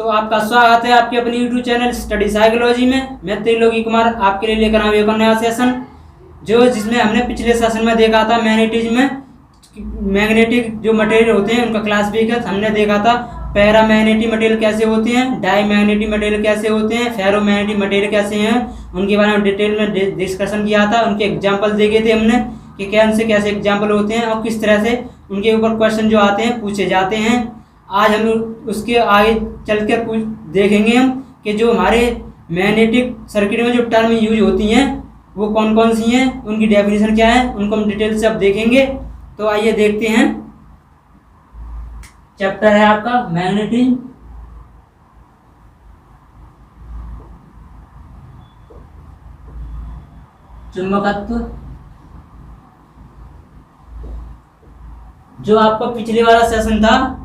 आपका स्वागत है आपके अपने YouTube चैनल स्टडी साइकोलॉजी में। मैं त्रिलोकी कुमार आपके लिए लेकर आया एक नया सेशन जिसमें हमने पिछले सेशन में देखा था मैग्नेटिज्म में मैग्नेटिक जो मटेरियल होते हैं उनका क्लासिफिकेशन हमने देखा था। पैरामैग्नेटिक मटेरियल कैसे होते हैं, डाईमैग्नेटिक मटेरियल कैसे होते हैं, फेरोमैग्नेटिक मटेरियल कैसे हैं, उनके बारे में डिटेल में डिस्कशन किया था। उनके एग्जाम्पल देखे थे हमने कि कैसे एग्जाम्पल होते हैं और किस तरह से उनके ऊपर क्वेश्चन जो आते हैं पूछे जाते हैं। आज हम उसके आगे चलकर देखेंगे हम कि जो हमारे मैग्नेटिक सर्किट में जो टर्म यूज होती हैं वो कौन कौन सी हैं, उनकी डेफिनेशन क्या है, उनको हम डिटेल से अब देखेंगे। तो आइए देखते हैं। चैप्टर है आपका मैग्नेटिज्म। चुंबकत्व। जो आपका पिछले वाला सेशन था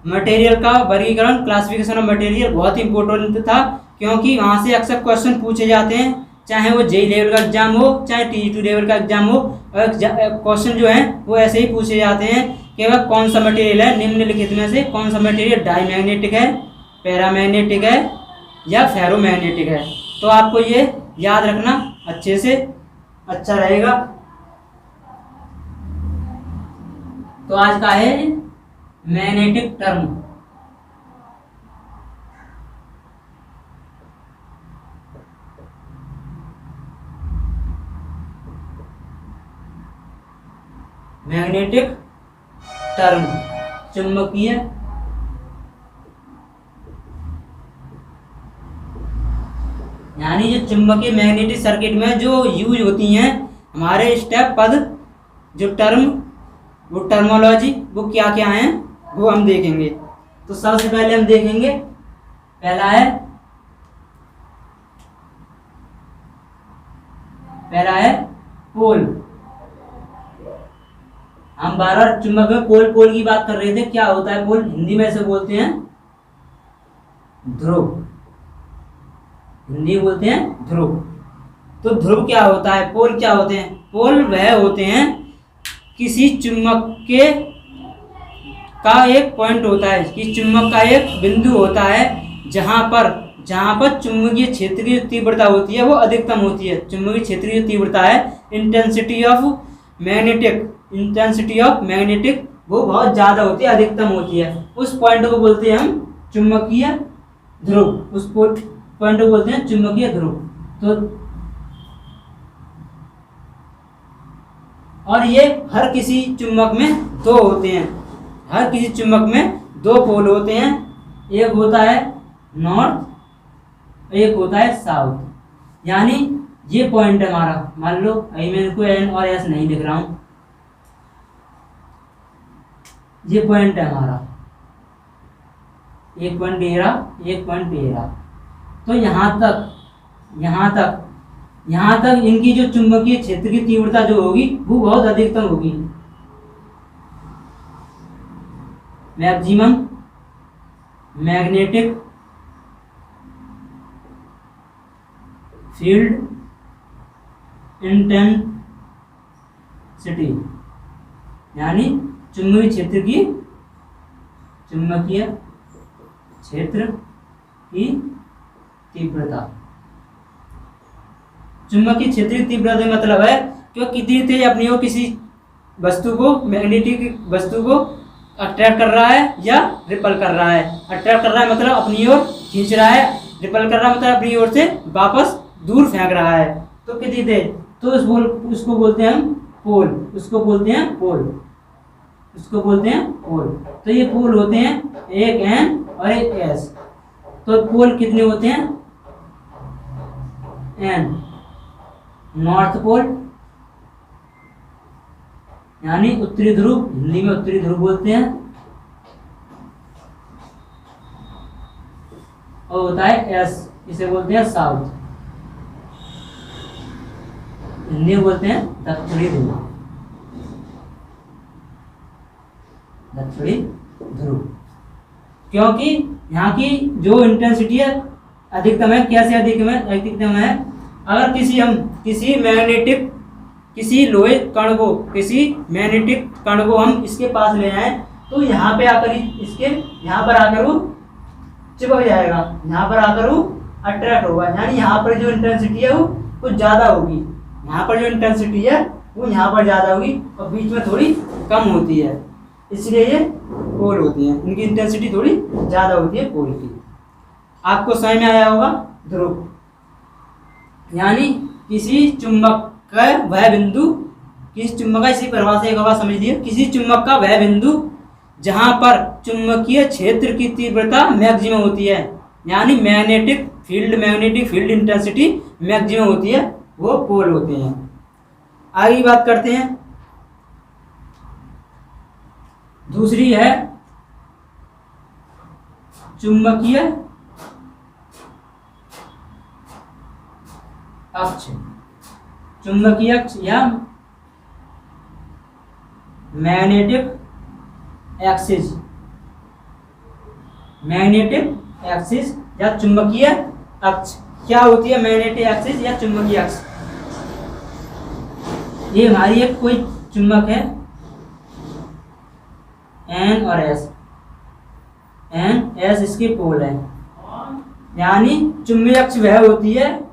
मटेरियल का वर्गीकरण, क्लासिफिकेशन ऑफ मटेरियल, बहुत ही इंपॉर्टेंट था क्योंकि वहां से अक्सर क्वेश्चन पूछे जाते हैं, चाहे वो जेई लेवल का एग्जाम हो चाहे टीजी2 लेवल का एग्जाम हो। और क्वेश्चन जो है वो ऐसे ही पूछे जाते हैं कि वह कौन सा मटेरियल है निम्नलिखित में से कौन सा मटेरियल डाईमैग्नेटिक है, पैरामैग्नेटिक है या फेरोमैग्नेटिक है। तो आपको ये याद रखना अच्छे से अच्छा रहेगा। तो आज का है मैग्नेटिक टर्म। मैग्नेटिक टर्म चुंबकीय यानी जो चुंबकीय मैग्नेटिक सर्किट में जो यूज होती हैं हमारे स्टेप पद जो टर्म वो टर्मोलॉजी वो क्या क्या हैं वो हम देखेंगे। तो सबसे पहले हम देखेंगे पहला है पोल। हम बार बार चुंबक में पोल की बात कर रहे थे। क्या होता है पोल? हिंदी में से बोलते हैं ध्रुव। हिंदी बोलते हैं ध्रुव। तो ध्रुव क्या होता है, पोल क्या होते हैं? पोल वह होते हैं किसी चुंबक के का एक पॉइंट होता है कि चुंबक का एक बिंदु होता है जहां पर चुंबकीय क्षेत्र की जो तीव्रता होती है वो अधिकतम होती है। चुंबकीय क्षेत्र की जो तीव्रता है इंटेंसिटी ऑफ मैग्नेटिक वो बहुत ज़्यादा होती है, अधिकतम होती है। उस पॉइंट को बोलते हैं हम चुंबकीय ध्रुव। उस पॉइंट को बोलते हैं चुंबकीय ध्रुव। तो और ये हर किसी चुंबक में दो होते हैं। हर किसी चुंबक में दो पोल होते हैं। एक होता है नॉर्थ, एक होता है साउथ। यानी ये पॉइंट है हमारा, मान लो अभी मैं इनको एन और एस नहीं लिख रहा हूं, ये पॉइंट है हमारा, एक पॉइंट ये रहा, एक पॉइंट ये रहा। तो यहाँ तक इनकी जो चुंबकीय क्षेत्र की तीव्रता जो होगी वो बहुत अधिकतम होगी। मैक्सिमम मैग्नेटिक फील्ड इंटेंसिटी यानी चुंबकीय क्षेत्र की तीव्रता। चुंबकीय क्षेत्र की तीव्रता मतलब है कि कितनी तेज अपनी ओर किसी वस्तु को, मैग्नेटिक वस्तु को अट्रैक्ट कर रहा है या रिपल कर रहा है। अट्रैक्ट कर रहा है मतलब अपनी ओर खींच रहा है, रिपल कर रहा है मतलब अपनी ओर से वापस दूर फेंक रहा है। तो कितनी तेज, तो उसको बोलते हैं हम पोल। उसको बोलते हैं पोल। तो ये पोल होते हैं एक एन और एक एस। तो पोल कितने होते हैं? एन। नॉर्थ पोल यानी उत्तरी ध्रुव, हिंदी में उत्तरी ध्रुव बोलते हैं। और होता है एस, इसे बोलते हैं साउथ, हिंदी में बोलते हैं दक्षिणी ध्रुव। दक्षिणी ध्रुव क्योंकि यहाँ की जो इंटेंसिटी है अधिकतम है। कैसे अधिकतम है? अगर किसी लोहे कण को, किसी मैग्नेटिक कण को हम इसके पास ले आए तो यहाँ पे आकर वो चिपक जाएगा, यहाँ पर आकर वो अट्रैक्ट होगा, यानी यहाँ पर जो इंटेंसिटी है वो कुछ ज़्यादा होगी, यहाँ पर जो इंटेंसिटी है वो यहाँ पर ज़्यादा होगी और बीच में थोड़ी कम होती है, इसलिए ये पोल होती हैं, इनकी इंटेंसिटी थोड़ी ज़्यादा होती है पोल की। आपको समझ में आया होगा। ध्रुव यानी किसी चुंबक का वह बिंदु, किसी चुंबक का, इसी परिभाषा एक बार समझ लीजिए, किसी चुंबक का वह बिंदु जहां पर चुंबकीय क्षेत्र की तीव्रता मैक्सिमम होती है, यानी मैग्नेटिक फील्ड इंटेंसिटी मैक्सिमम होती है, वो पोल होते हैं। आगे बात करते हैं, दूसरी है चुंबकीय अक्ष। चुंबकीय अक्ष या मैग्नेटिक एक्सिस, मैग्नेटिक एक्सिस या चुंबकीय अक्ष क्या होती है? मैग्नेटिक एक्सिस या चुंबकीय अक्ष, ये हमारी एक कोई चुंबक है एन और एस, एन एस इसके पोल है, यानी चुंबकीय अक्ष वह होती है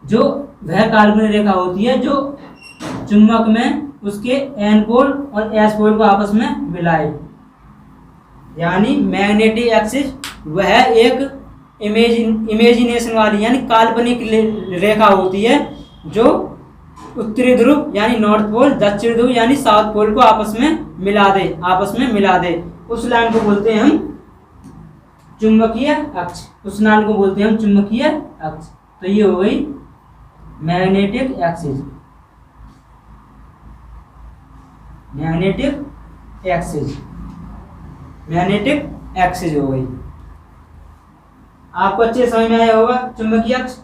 जो वह काल्पनिक रेखा होती है जो चुंबक में उसके एन पोल और एस पोल को आपस में मिलाए, यानी मैग्नेटिक एक्सिस वह एक इमेजिनेशन वाली यानी काल्पनिक रेखा होती है जो उत्तरी ध्रुव यानी नॉर्थ पोल, दक्षिण ध्रुव यानी साउथ पोल को आपस में मिला दे, उस लाइन को बोलते हैं हम चुंबकीय अक्ष, उस लाइन को बोलते हैं हम चुंबकीय अक्ष। तो ये हो गई मैग्नेटिक एक्सिस, मैग्नेटिक एक्सिस हो गई। आपको अच्छे समझ में आया होगा। चुंबकीय अक्ष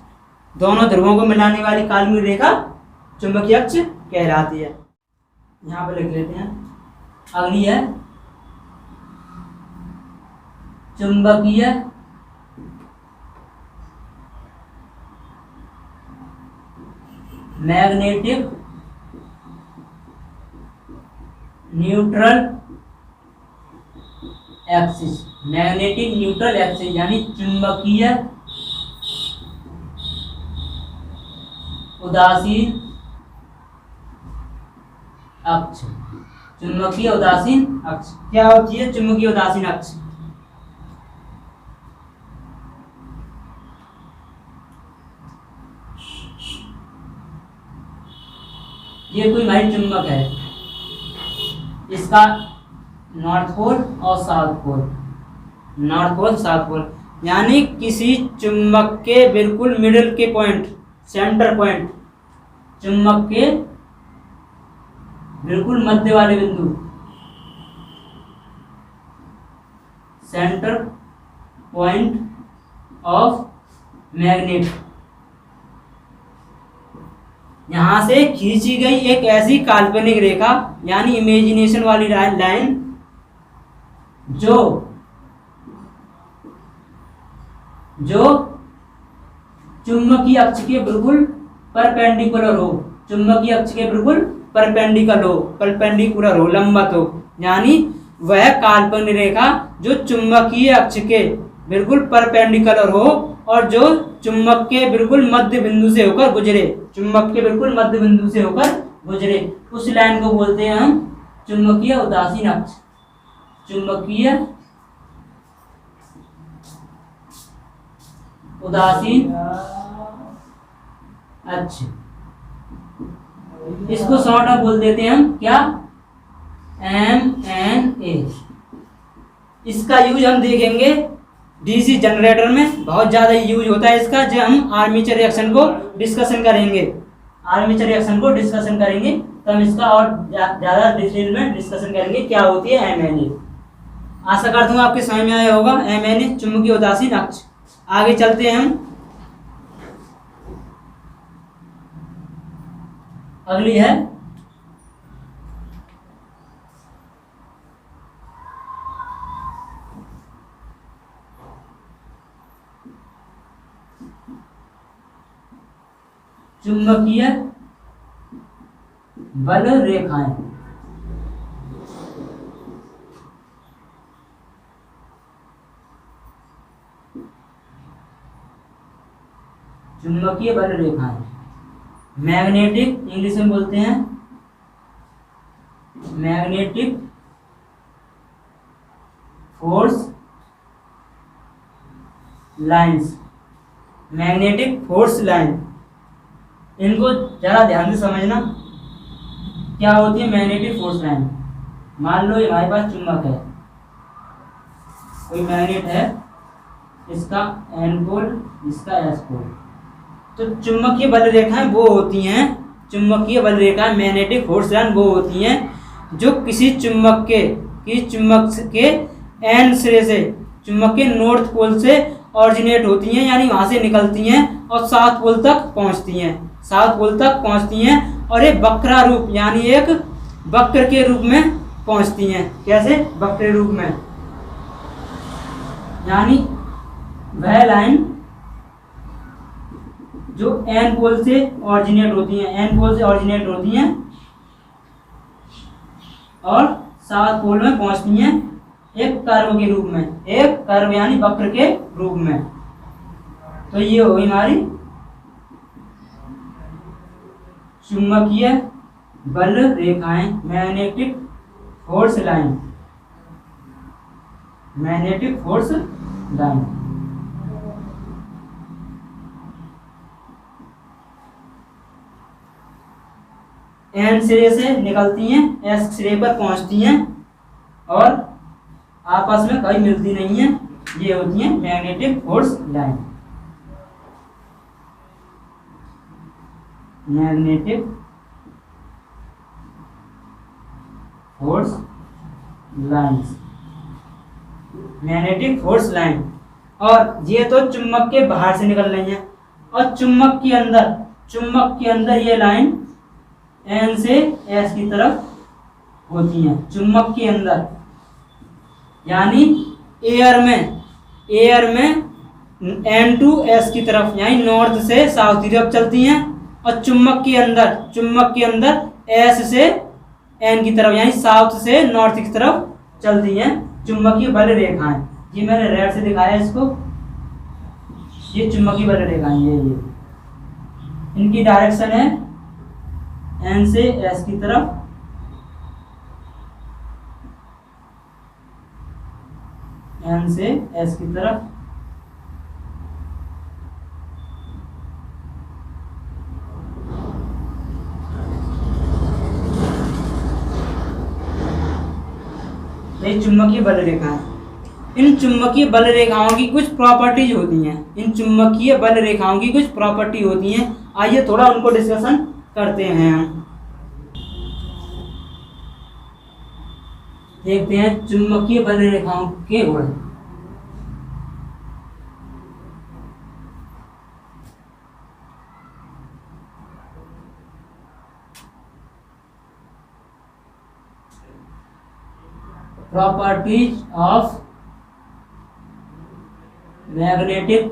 दोनों ध्रुवों को मिलाने वाली काल्पनिक रेखा चुंबकीय अक्ष कहलाती है। यहाँ पर लिख लेते हैं। अगली है चुंबकीय magnetic neutral axis, magnetic neutral axis यानी चुंबकीय उदासीन अक्ष। चुंबकीय उदासीन अक्ष क्या होती है? चुंबकीय उदासीन अक्ष ये कोई भाई चुंबक है, इसका नॉर्थ पोल और south pole, north pole south pole, यानी किसी चुंबक के बिल्कुल मिडिल के पॉइंट, सेंटर पॉइंट, चुंबक के बिल्कुल मध्य वाले बिंदु, सेंटर पॉइंट ऑफ मैग्नेट, यहां से खींची गई एक ऐसी काल्पनिक रेखा यानी इमेजिनेशन वाली लाइन जो चुंबकीय अक्ष के बिल्कुल परपेंडिकुलर हो, चुंबकीय अक्ष के बिल्कुल परपेंडिकुलर हो, लंबवत हो, यानी वह काल्पनिक रेखा जो चुंबकीय अक्ष के बिल्कुल परपेंडिकुलर हो और जो चुंबक के बिल्कुल मध्य बिंदु से होकर गुजरे, चुंबक के बिल्कुल मध्य बिंदु से होकर गुजरे, उस लाइन को बोलते हैं हम चुंबकीय उदासीन अक्ष। चुंबकीय उदासीन अक्ष, इसको शॉर्ट में बोल देते हैं हम क्या? MNA। इसका यूज हम देखेंगे डीसी जनरेटर में, बहुत ज़्यादा यूज होता है इसका, जब हम आर्मेचर रिएक्शन को डिस्कशन करेंगे, तो हम इसका और ज़्यादा डिटेल में डिस्कशन करेंगे क्या होती है MNA। आशा करता हूँ आपके समझ में आया होगा MNA चुंबकीय उदासीन अक्ष। आगे चलते हैं हम। अगली है चुंबकीय बल रेखाएं। चुंबकीय बल रेखाएं। मैग्नेटिक इंग्लिश में बोलते हैं magnetic force lines. Magnetic force line, इनको जरा ध्यान से समझना क्या होती है मैग्नेटिक फोर्स लाइन। मान लो हमारे पास चुंबक है, कोई मैग्नेट है, इसका एन पोल, इसका एस पोल। तो चुंबकीय बल रेखाएं वो होती हैं, चुंबकीय बल रेखाएं मैग्नेटिक फोर्स लाइन वो होती हैं जो किसी चुंबक के एन सिरे से, चुंबक के नॉर्थ पोल से ऑरिजिनेट होती हैं, यानी वहां से निकलती हैं और साउथ पोल तक पहुंचती हैं, साउथ पोल तक पहुंचती हैं और एक वक्रारूप यानी एक वक्र के रूप में पहुंचती हैं। कैसे? वक्र रूप में, यानी वह लाइन जो एन पोल से ऑरिजिनेट होती हैं, एन पोल से ऑरिजिनेट होती हैं और साउथ पोल में पहुंचती हैं एक कर्व के रूप में, एक कर्व यानी वक्र के रूप में। तो ये होगी हमारी चुंबकीय बल रेखाएं, magnetic force line, magnetic force line. N सिरे से निकलती हैं, एस सिरे पर पहुंचती हैं और आपस में कहीं मिलती नहीं है, ये होती है magnetic force line. Magnetic force lines, magnetic force line. और ये तो चुंबक के बाहर से निकल रही है और चुंबक के अंदर ये लाइन एन से एस की तरफ होती है, चुंबक के अंदर, यानी एयर में एन टू एस की तरफ, यानी नॉर्थ से साउथ की तरफ चलती हैं और चुंबक के अंदर एस से एन की तरफ, यानी साउथ से नॉर्थ की तरफ चलती हैं चुंबकीय बल रेखाएं। ये मैंने रेड से दिखाया इसको, ये चुंबकीय बल रेखाएं, ये इनकी डायरेक्शन है एन से एस की तरफ, एन से एस की तरफ। ये चुंबकीय बल रेखा है। इन चुंबकीय बल रेखाओं की कुछ प्रॉपर्टीज होती हैं, इन चुंबकीय बल रेखाओं की कुछ प्रॉपर्टी होती हैं। आइए थोड़ा उनको डिस्कशन करते हैं। हम देखते हैं चुंबकीय बल रेखाओं के गुण। Properties of magnetic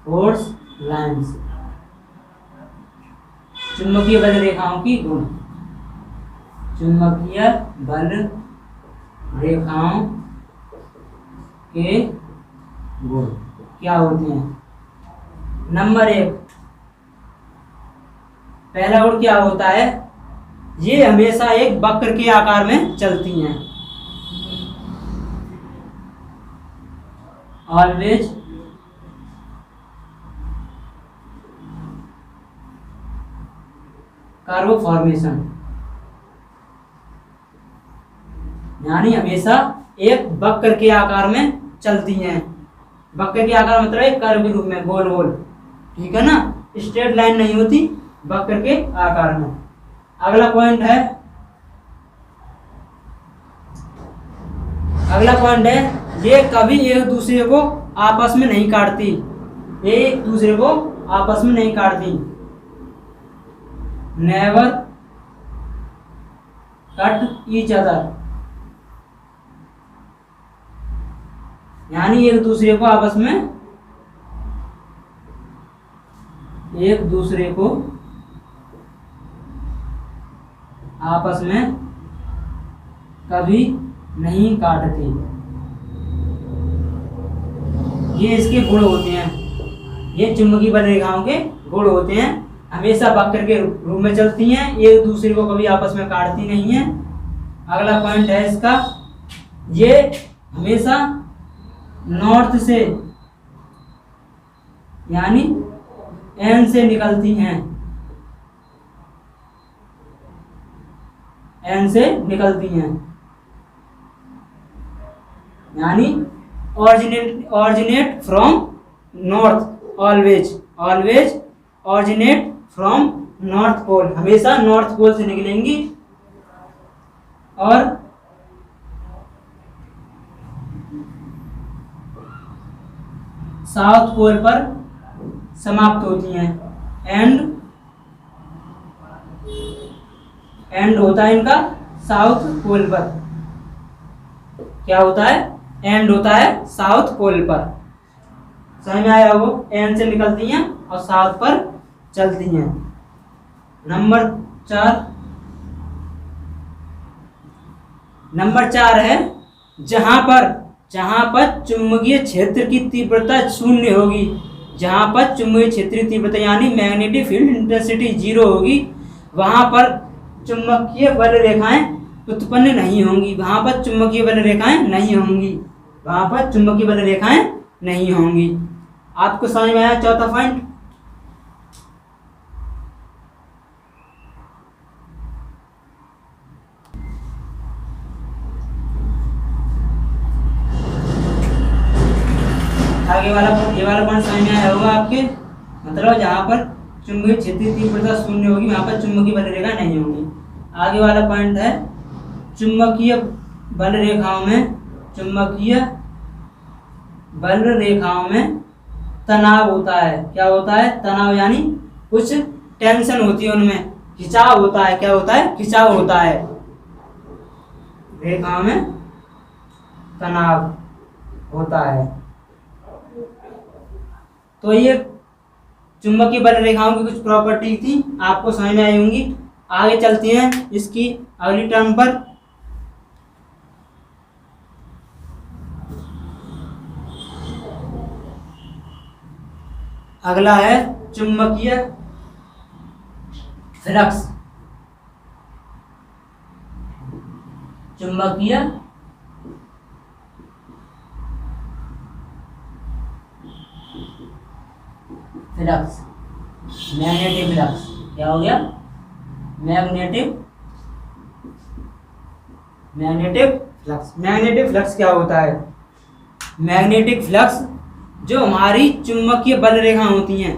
force lines, चुंबकीय बल रेखाओं की गुण। चुंबकीय बल रेखाओं के गुण क्या होते हैं? नंबर 1, पहला गुण क्या होता है? ये हमेशा एक वक्र के आकार में चलती हैं, ऑलवेज कर्व फॉर्मेशन, यानी हमेशा एक वक्र के आकार में चलती हैं। वक्र के आकार मतलब एक कर्व के रूप में, गोल गोल, ठीक है ना, स्ट्रेट लाइन नहीं होती, वक्र के आकार में। अगला पॉइंट है, ये कभी एक दूसरे को आपस में नहीं काटती, एक दूसरे को आपस में नहीं काटती, नेवर कट ईच अदर, यानी एक दूसरे को आपस में, एक दूसरे को आपस में कभी नहीं काटते। ये इसके गुण होते हैं। ये चुंबकीय बल रेखाओं के गुण होते हैं, हमेशा वक्र के रूप में चलती हैं, एक दूसरे को कभी आपस में काटती नहीं है। अगला पॉइंट है इसका, ये हमेशा नॉर्थ से यानी एन से निकलती हैं, एन से निकलती हैं, यानी originate from north, always originate from north pole, हमेशा नॉर्थ पोल से निकलेंगी और साउथ पोल पर समाप्त होती हैं। एंड होता है इनका साउथ पोल पर, क्या होता है, एंड होता है साउथ पोल पर। समझ में आया वो, एंड से निकलती हैं और साउथ पर चलती हैं। नंबर 4 है, जहां पर चुंबकीय क्षेत्र की तीव्रता शून्य होगी, जहां पर चुंबकीय क्षेत्र की तीव्रता यानी मैग्नेटिक फील्ड इंटेंसिटी 0 होगी, वहां पर चुंबकीय बल रेखाएं उत्पन्न नहीं होंगी, वहां पर चुंबकीय बल रेखाएं नहीं होंगी, वहां पर चुंबकीय बल रेखाएं नहीं होंगी। आपको समझ में आया चौथा पॉइंट? आगे वाला ये वाला पॉइंट समझ में आया होगा आपके, मतलब जहां पर चुंबकीय क्षेत्र की तीव्रता शून्य होगी वहां पर चुंबकीय बल रेखा नहीं होगी। आगे वाला पॉइंट है, चुंबकीय बल रेखाओं में तनाव होता है। क्या होता है? तनाव, यानी कुछ टेंशन होती है उनमें, खिंचाव होता है। क्या होता है? खिंचाव होता है। रेखाओं में तनाव होता है। तो ये चुंबकीय बल रेखाओं की कुछ प्रॉपर्टी थी, आपको समझ में आई होंगी। आगे चलते हैं इसकी अगली टर्म पर। अगला है चुंबकीय फ्लक्स। चुंबकीय फ्लक्स, मैग्नेटिक फ्लक्स। क्या हो गया? Magnetic flux. मैग्नेटिक फ्लक्स क्या होता है? मैग्नेटिक फ्लक्स जो हमारी चुंबकीय बल रेखा होती हैं,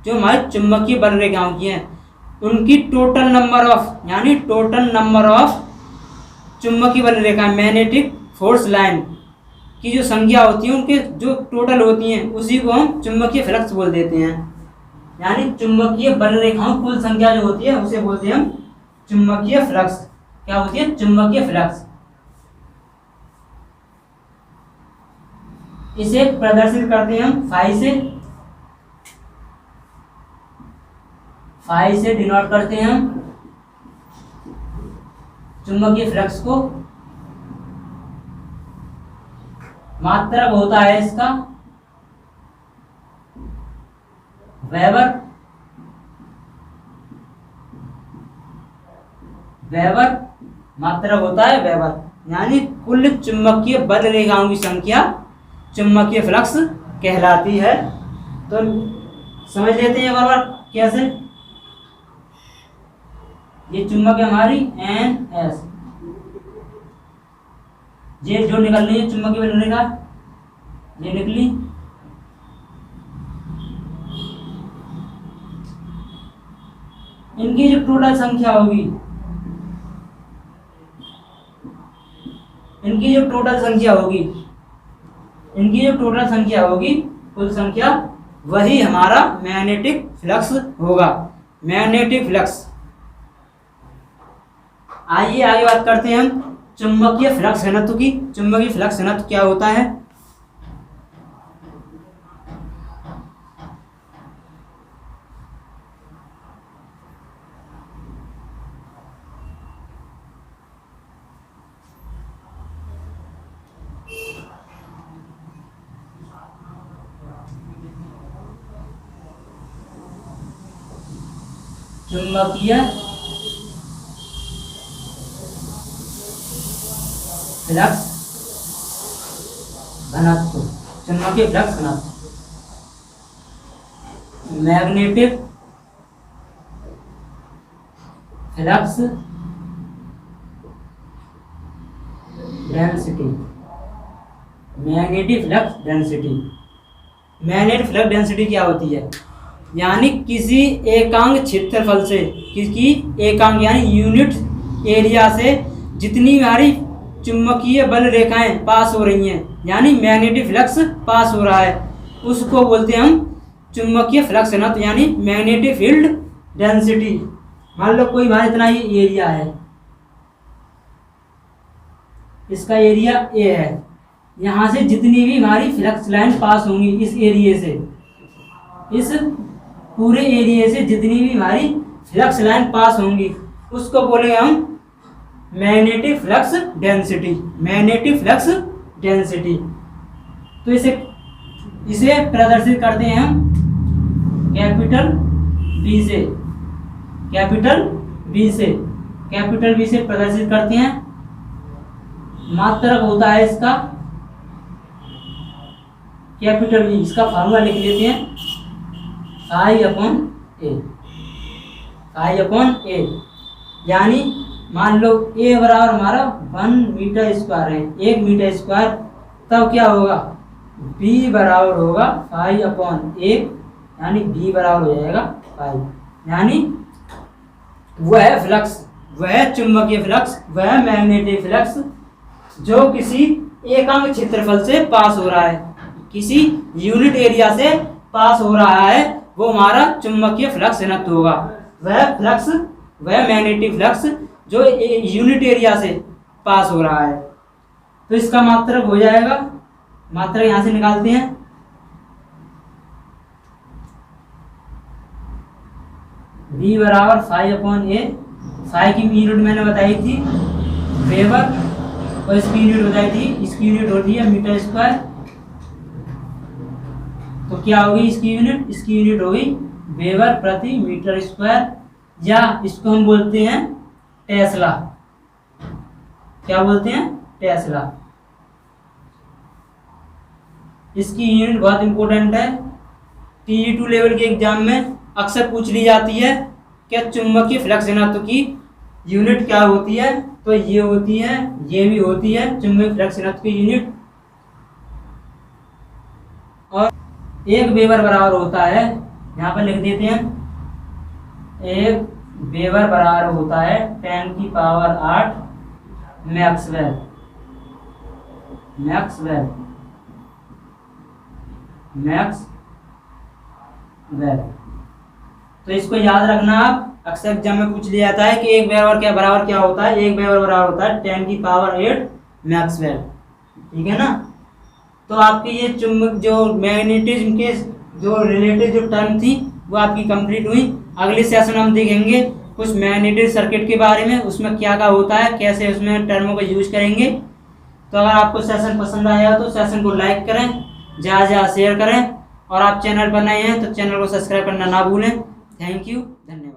जो हमारी चुंबकीय बल रेखाओं की हैं, उनकी टोटल नंबर ऑफ, यानी टोटल नंबर ऑफ चुंबकीय बल रेखा, मैग्नेटिक फोर्स लाइन की जो संख्या होती है, उनके जो टोटल होती हैं, उसी को हम चुंबकीय फ्लक्स बोल देते हैं। यानी चुंबकीय बल रेखाओं कुल संख्या जो होती है उसे बोलते हैं हम चुंबकीय फ्लक्स। क्या होती है? चुंबकीय फ्लक्स। इसे प्रदर्शित करते हैं हम फाई से डिनोट करते हैं हम चुंबकीय फ्लक्स को। मात्रक होता है इसका वेबर, मात्रक होता है वेबर। यानी कुल चुंबकीय बल रेखाओं की संख्या चुंबकीय फ्लक्स कहलाती है। तो समझ लेते हैं बार कैसे। ये चुंबक है हमारी NS, ये जो निकल रही है चुंबकीय बल रेखा, ये निकली। इनकी जो टोटल संख्या होगी, इनकी जो टोटल संख्या होगी, कुल संख्या, वही हमारा मैग्नेटिक फ्लक्स होगा। Magnetic flux. आइए आगे बात करते हैं हम चुंबकीय फ्लक्स घनत्व की। चुंबकीय फ्लक्स घनत्व क्या होता है? चुंबकीय फ्लक्स घनत्व, चुंबकीय फ्लक्स घनत्व, magnetic flux density, magnetic flux density. Magnetic flux density क्या होती है? यानी किसी एकांक क्षेत्रफल से, किसी एकांक यानी यूनिट एरिया से जितनी हमारी चुंबकीय बल रेखाएं पास हो रही हैं, यानी मैग्नेटिक फ्लक्स पास हो रहा है, उसको बोलते हैं हम चुंबकीय फ्लक्स घनत्व, यानी मैग्नेटिक फील्ड डेंसिटी। मान लो कोई हमारा इतना ही एरिया है, इसका एरिया ए है, यहाँ से जितनी भी हमारी फ्लक्स लाइन पास होंगी इस एरिया से, इस पूरे एरिया से जितनी भी हमारी फ्लक्स लाइन पास होंगी उसको बोलेंगे हम magnetic flux density, magnetic flux density. तो इसे प्रदर्शित करते हैं हम कैपिटल बी से, कैपिटल बी से, कैपिटल बी से प्रदर्शित करते हैं। मात्रक होता है इसका कैपिटल बी, इसका फार्मूला लिख लेते हैं पाई अपॉन ए, पाई अपॉन ए। यानी मान लो ए बराबर हमारा 1 मीटर स्क्वायर है, 1 मीटर स्क्वायर, तब क्या होगा? बी बराबर होगा पाई अपॉन ए, यानी बी बराबर हो जाएगा पाई, यानी वह फ्लक्स, वह चुंबकीय फ्लक्स, वह मैग्नेटिक फ्लक्स जो किसी एकांक क्षेत्रफल से पास हो रहा है, किसी यूनिट एरिया से पास हो रहा है, वो हमारा चुंबकीय फ्लक्स घनत्व होगा। वह फ्लक्स, वह मैग्नेटिक फ्लक्स जो यूनिट एरिया से पास हो रहा है। तो इसका मात्रक हो जाएगा, मात्रक यहां से निकालते हैं, V बराबर फाई अपॉन ए, फाई की यूनिट मैंने बताई थी वेबर, और इसकी यूनिट बताई थी, इसकी यूनिट होती है मीटर स्क्वायर। तो क्या होगी इसकी यूनिट? इसकी यूनिट होगी वेबर प्रति मीटर स्क्वायर, या इसको हम बोलते हैं टेस्ला। क्या बोलते हैं? टेस्ला। इसकी यूनिट बहुत इंपॉर्टेंट है, TE2 लेवल के एग्जाम में अक्सर पूछ ली जाती है कि चुंबकीय फ्लक्स घनत्व की यूनिट क्या होती है? तो ये होती है, ये भी होती है चुंबकीय फ्लक्स घनत्व की यूनिट। और 1 वेबर बराबर होता है, यहाँ पर लिख देते हैं, 1 वेबर बराबर होता है 10 की पावर 8 मैक्सवेल, मैक्सवेल, मैक्सवेल। तो इसको याद रखना आप, अक्सर एग्जाम में पूछ लिया जाता है कि 1 वेबर क्या बराबर क्या होता है? 1 वेबर बराबर होता है 10 की पावर 8 मैक्सवेल, ठीक है ना। तो आपकी ये चुंबक जो मैग्नेटिज्म के जो रिलेटेड जो टर्म थी वो आपकी कंप्लीट हुई। अगले सेशन हम देखेंगे कुछ मैग्नेटिक सर्किट के बारे में, उसमें क्या क्या होता है, कैसे उसमें टर्मों का यूज करेंगे। तो अगर आपको सेशन पसंद आया तो सेशन को लाइक करें, ज़्यादा से ज़्यादा शेयर करें, और आप चैनल पर नए हैं तो चैनल को सब्सक्राइब करना ना भूलें। थैंक यू, धन्यवाद।